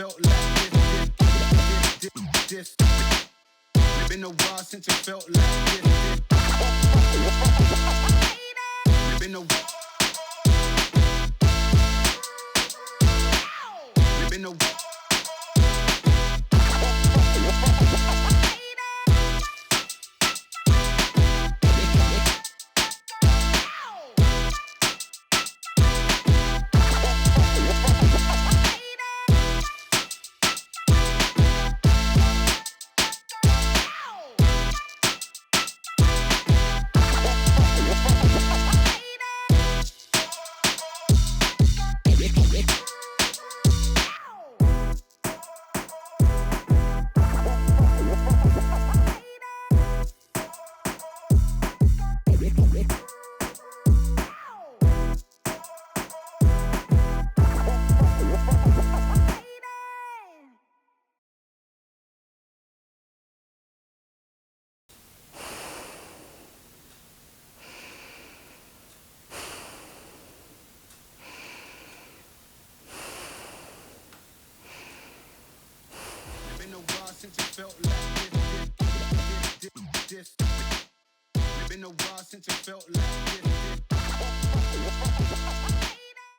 felt like this. It's been a while since it felt like this. It's been a while. It's been a while. Since it felt like this. It's been a while since it felt like this.